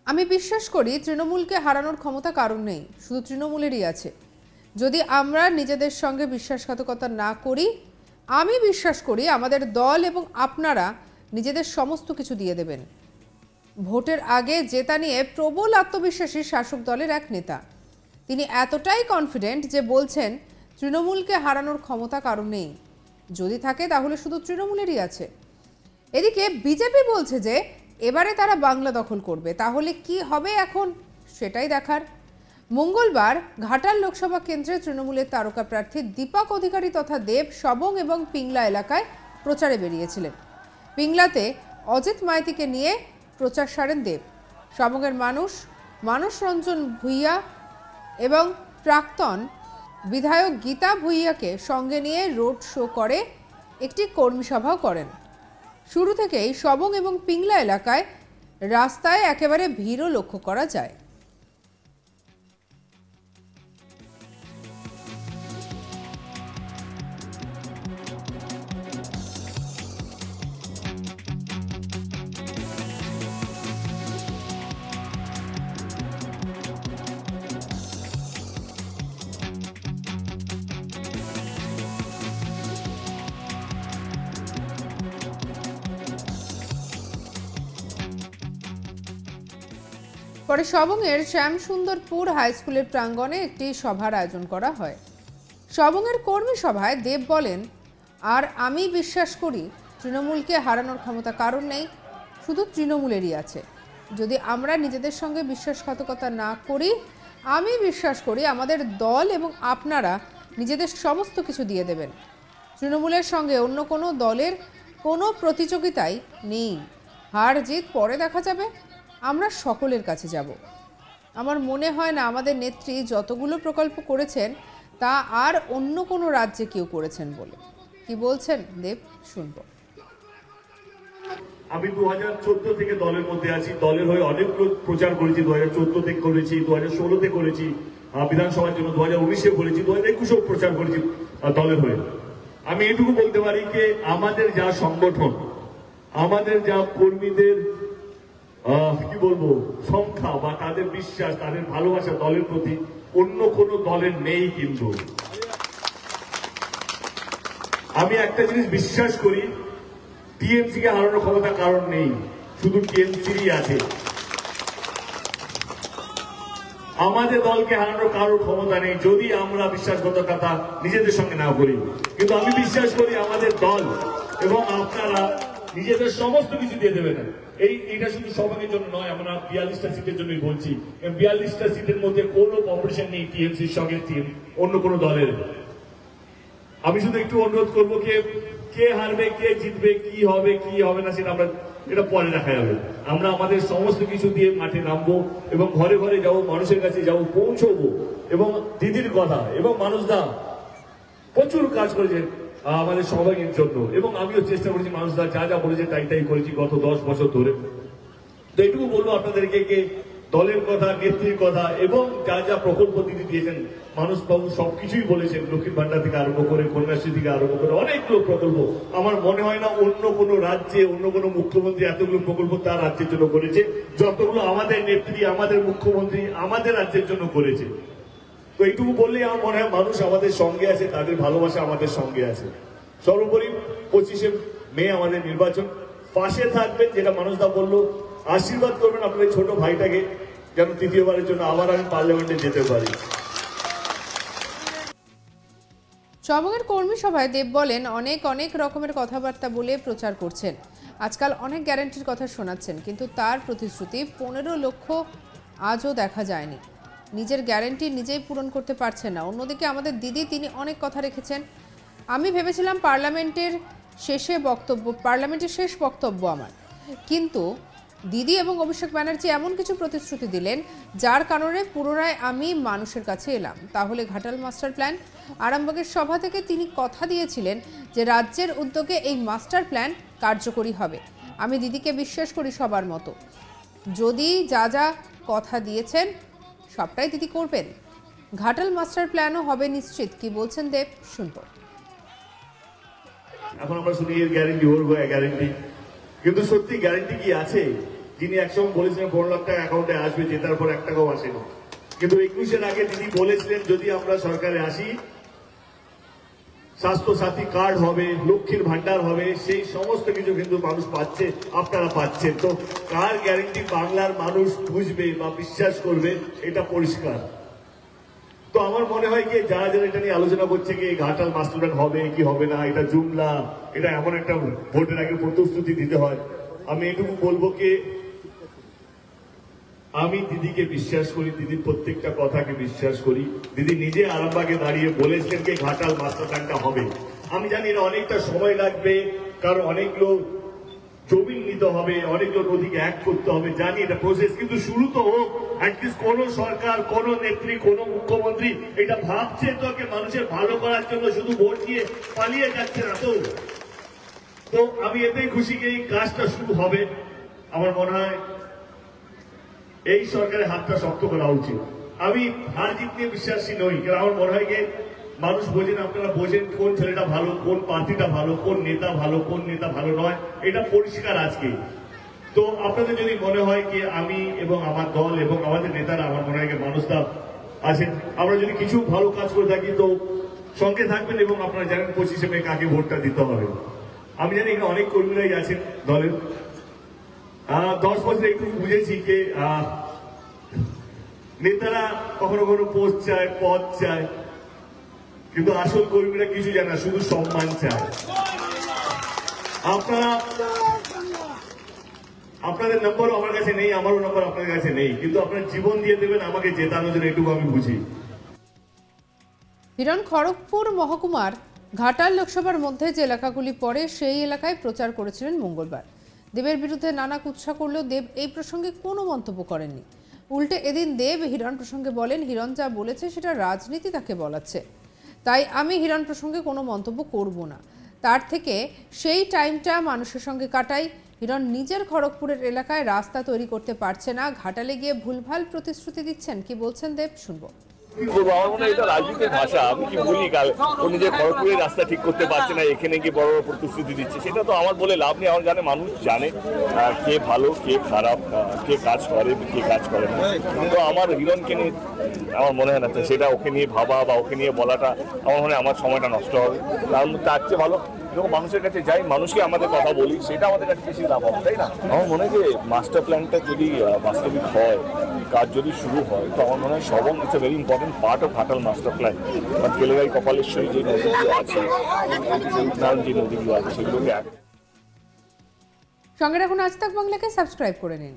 আমি বিশ্বাস করি তৃণমূলকে হারানোর ক্ষমতা কারণ নেই, শুধু তৃণমূলেরই আছে। যদি আমরা নিজেদের সঙ্গে বিশ্বাসঘাতকতা না করি, আমি বিশ্বাস করি আমাদের দল এবং আপনারা নিজেদের সমস্ত কিছু দিয়ে দেবেন। ভোটের আগে জেতা নিয়ে প্রবল আত্মবিশ্বাসী শাসক দলের এক নেতা। তিনি এতটাই কনফিডেন্ট যে বলছেন তৃণমূলকে হারানোর ক্ষমতা কারণ নেই, যদি থাকে তাহলে শুধু তৃণমূলেরই আছে। এদিকে বিজেপি বলছে যে এবারে তারা বাংলা দখল করবে, তাহলে কি হবে এখন সেটাই দেখার। মঙ্গলবার ঘাটাল লোকসভা কেন্দ্রে তৃণমূলের তারকা প্রার্থী দীপক অধিকারী তথা দেব সবং এবং পিংলা এলাকায় প্রচারে বেরিয়েছিলেন। পিংলাতে অজিত মাইতিকে নিয়ে প্রচার সারেন দেব। সবংয়ের মানস রঞ্জন ভূঁইয়া এবং প্রাক্তন বিধায়ক গীতা ভূঁইয়াকে সঙ্গে নিয়ে রোড শো করে একটি কর্মী সভাও করেন। শুরু থেকেই সবং এবং পিংলা এলাকায় রাস্তায় একেবারে ভিড়ও লক্ষ্য করা যায়। পরে সবংয়ের শ্যামসুন্দরপুর হাই স্কুলের প্রাঙ্গণে একটি সভার আয়োজন করা হয়। সবংয়ের কর্মী সভায় দেব বলেন, আর আমি বিশ্বাস করি তৃণমূলকে হারানোর ক্ষমতা কারণ নেই, শুধু তৃণমূলেরই আছে। যদি আমরা নিজেদের সঙ্গে বিশ্বাসঘাতকতা না করি, আমি বিশ্বাস করি আমাদের দল এবং আপনারা নিজেদের সমস্ত কিছু দিয়ে দেবেন। তৃণমূলের সঙ্গে অন্য কোনো দলের কোনো প্রতিযোগিতাই নেই। হার জিত পরে দেখা যাবে, আমরা সকলের কাছে যাব। আমার মনে হয় না আমাদের নেত্রী যতগুলো প্রকল্প করেছেন তা আর অন্য কোনো রাজ্যে কেউ করেছেন বলে। কি বলছেন দেব, শুনব। আমি 2014 থেকে দলের মধ্যে আছি, দলের হয়ে অনেক প্রচার করেছি। 2014 থেকে করেছি, 2016-তে করেছি, বিধানসভার জন্য 2019-এ করেছি, 2021-এও প্রচার করেছি দলের হয়ে। আমি এটুকু বলতে পারি যে আমাদের যা সংগঠন, আমাদের যা কর্মীদের কি বলবো সংখ্যা বা তাদের বিশ্বাস, তাদের ভালোবাসা দলের প্রতি অন্য কোনো দলের নেই। কিন্তু আমি একটা জিনিস বিশ্বাস করি, টিএমসি কে হারানোর ক্ষমতা কারণ নেই, শুধু টিএমসিরই আছে। আমাদের দলকে হারানোর কারোর ক্ষমতা নেই যদি আমরা বিশ্বাসঘাতকতা নিজেদের সঙ্গে না করি। কিন্তু আমি বিশ্বাস করি আমাদের দল এবং আপনারা নিজেদের সমস্ত কিছু দিয়ে দেবেন। এইটা শুধু সবাইয়ের জন্য নয়, আমরা 42টা সিটের জন্যই বলছি। 42টা সিটের মধ্যে কোনো কম্পিটিশন নেই টিএমসির সঙ্গে অন্য কোনো দলের। আমি শুধু একটু অনুরোধ করবো, কে হারবে, কে জিতবে, কি হবে না সেটা এটা পরে দেখা যাবে। আমরা আমাদের সমস্ত কিছু দিয়ে মাঠে নামবো এবং ঘরে ঘরে যাবো, মানুষের কাছে যাবো, পৌঁছবো। এবং দিদির কথা এবং মানুষদা প্রচুর কাজ করেছে আমাদের সবাইয়ের জন্য, এবং আমিও চেষ্টা করেছি, মানুষদা যা যা বলেছে তাই করেছি গত 10 বছর ধরে। তো এইটুকু বলবো আপনাদেরকে, দলের কথা, নেত্রীর কথা এবং যা যা প্রকল্প দিদি দিয়েছেন, মানুষবাবু সবকিছুই বলেছেন, লক্ষ্মীর ভান্ডার থেকে আরম্ভ করে, কন্যাশ্রী থেকে আরম্ভ করে অনেকগুলো প্রকল্প। আমার মনে হয় না অন্য কোনো রাজ্যে অন্য কোনো মুখ্যমন্ত্রী এতগুলো প্রকল্প তার রাজ্যের জন্য করেছে যতগুলো আমাদের নেত্রী, আমাদের মুখ্যমন্ত্রী আমাদের রাজ্যের জন্য করেছে। তো এইটুকু বললেই আমার মনে হয় মানুষ আমাদের সঙ্গে আছে, তাদের ভালোবাসা আমাদের সঙ্গে আছে। সর্বোপরি 25শে মে আমাদের নির্বাচন, পাশে থাকবেন, যেটা মানুষদা বললো, আশীর্বাদ করবেন আপনাদের ছোট ভাইটাকে যেন তৃতীয়বারের জন্য আবার আমি পার্লামেন্টে যেতে পারি। সবংয়ের কর্মী সভায় দেব বলেন, অনেক রকমের কথাবার্তা বলে প্রচার করছেন, আজকাল অনেক গ্যারান্টির কথা শোনাচ্ছেন, কিন্তু তার প্রতিশ্রুতি 15 লক্ষ আজও দেখা যায়নি। নিজের গ্যারান্টি নিজেই পূরণ করতে পারছেন না। অন্যদিকে আমাদের দিদি, তিনি অনেক কথা রেখেছেন। আমি ভেবেছিলাম পার্লামেন্টের শেষ বক্তব্য আমার, কিন্তু দিদি এবং অভিষেক ব্যানার্জি এমন কিছু প্রতিশ্রুতি দিলেন যার কারণে পুনরায় আমি মানুষের কাছে এলাম। তাহলে ঘাটাল মাস্টার প্ল্যান, আরামবাগের সভা থেকে তিনি কথা দিয়েছিলেন যে রাজ্যের উদ্যোগে এই মাস্টার প্ল্যান কার্যকরী হবে। আমি দিদিকে বিশ্বাস করি সবার মতো, যদি যা যা কথা দিয়েছেন সবটাই দিদি করবেন। ঘাটাল মাস্টার প্ল্যানও হবে নিশ্চিত। কি বলছেন দেব, শুনবো। এখন আমরা শুনি এর গ্যারান্টি, ওর গ্যারান্টি, কিন্তু সত্যি গ্যারান্টি কি আছে? যিনি একসময় বলেছিলেন 15 লাখ টাকা অ্যাকাউন্টে আসবে, জেতার পর 1 টাকাও আসেনি। কিন্তু 21-এর আগে দিদি বলেছিলেন যদি আমরা সরকারে আসি স্বাস্থ্য সাথী কার্ড হবে, লক্ষ্মীর ভান্ডার হবে, সেই সমস্ত কিছু কিন্তু মানুষ পাচ্ছে, আপনারা পাচ্ছেন। তো কার গ্যারেন্টি বাংলার মানুষ বুঝবে বা বিশ্বাস করবে, এটা পরিষ্কার। তো আমার মনে হয় কি যারা যারা এটা নিয়ে আলোচনা করছে কি ঘাটাল মাস্টার প্ল্যান হবে কি হবে না, এটা জুমলা, এটা এমন একটা ভোটের আগে প্রতিশ্রুতি দিতে হয়। আমি এটুকু বলবো কি আমি দিদিকে বিশ্বাস করি, দিদির প্রত্যেকটা কথাকে বিশ্বাস করি। দিদি নিজে আরামবাগে দাঁড়িয়ে বলেছেন যে ঘাটাল মাস্টার প্ল্যানটা হবে। আমি জানি এটা অনেকটা সময় লাগবে, কারণ অনেক লোক জমি নিতে হবে, অনেক লোক নদীকে এক করতে হবে, জানি এটা প্রসেস, কিন্তু শুরু তো হোক। অ্যাটলিস্ট কোন সরকার, কোন নেত্রী, কোন মুখ্যমন্ত্রী এটা ভাবছে তো মানুষের ভালো করার জন্য, শুধু ভোট দিয়ে পালিয়ে যাচ্ছে না তো। তো আমি এতেই খুশি যে এই কাজটা শুরু হবে। আমার মনে হয় এই সরকারের হাতটা শক্ত করা উচিত। আমি হার জিত নিয়ে বিশ্বাসী নই, কারণ আমার মনে হয় যে মানুষ বোঝেন, আপনারা বোঝেন কোন ছেলেটা ভালো, কোন প্রার্থীটা ভালো, কোন নেতা ভালো, কোন নেতা ভালো নয়, এটা পরিষ্কার আজকে। তো আপনাদের যদি মনে হয় কি আমি এবং আমার দল এবং আমাদের নেতারা, আমার মনে হয় মানুষটা আছেন, আমরা যদি কিছু ভালো কাজ করে থাকি তো সঙ্গে থাকবেন এবং আপনারা জানেন 25শে মে কাকে ভোটটা দিতে হবে। আমি জানি এখানে অনেক কর্মীরাই আছেন দলের। 10 বছর একটু বুঝেছি যে নেতারা কখনো কখনো পোস্ট চায়, পদ চায়, কিন্তু আসল কর্মীরা কিছু জানে না, শুধু সম্মান চায়। আপনাদের নম্বরও আমার কাছে নেই, আমারও নম্বর আপনাদের কাছে নেই, কিন্তু আপনার জীবন দিয়ে দেবেন আমাকে জেতানোর জন্য, এটুকু আমি বুঝি। হিরণ খড়গপুর মহকুমার ঘাটাল লোকসভার মধ্যে যে এলাকাগুলি পড়ে সেই এলাকায় প্রচার করেছিলেন মঙ্গলবার। দেবের বিরুদ্ধে নানা কুৎসা করলেও দেব এই প্রসঙ্গে কোনো মন্তব্য করেননি। উল্টে এদিন দেব হিরণ প্রসঙ্গে বলেন, হিরণ যা বলেছে সেটা রাজনীতি তাকে বলাচ্ছে, তাই আমি হিরণ প্রসঙ্গে কোনো মন্তব্য করব না। তার থেকে সেই টাইমটা মানুষের সঙ্গে কাটাই। হিরণ নিজের খড়গপুরের এলাকায় রাস্তা তৈরি করতে পারছে না, ঘাটালে গিয়ে ভুলভাল প্রতিশ্রুতি দিচ্ছেন। কি বলছেন দেব, শুনবো। আমার মনে হয় এটা রাজনীতির ভাষা। আমি কি বলি, কাল ও নিজের খড়গপুরের রাস্তা ঠিক করতে পারছে না, এখানে গিয়ে বড় বড় প্রতিশ্রুতি দিচ্ছে, সেটা তো আমার বলে লাভ নেই। আমার জানে, মানুষ জানে কে ভালো কে খারাপ, কে কাজ করে কে কাজ করে না। তো আমার হিরণকে নিয়ে আমার মনে হয় না সেটা ওকে নিয়ে ভাবা বা ওকে নিয়ে বলাটা আমার মনে হয় আমার সময়টা নষ্ট হবে। তার মধ্যে তার চেয়ে ভালো যখন মানুষের কাছে যাই, মানুষকে আমাদের কথা বলি, সেটা আমাদের কাছে বেশি লাভ হবে, তাই না? আমার মনে হয় যে মাস্টার প্ল্যানটা যদি বাস্তবিক হয়, কাজ যদি শুরু হয়, তো আমার মনে হয় Sabang it's a very important part of Ghatal master plan. কারণ কেলেগাই কপালেশ্বরী যে নদীগুলো আছে, যে নদীগুলো আছে, সেগুলোকে সঙ্গে রাখুন আজ তাক বাংলাকে, সাবস্ক্রাইব করে নিন।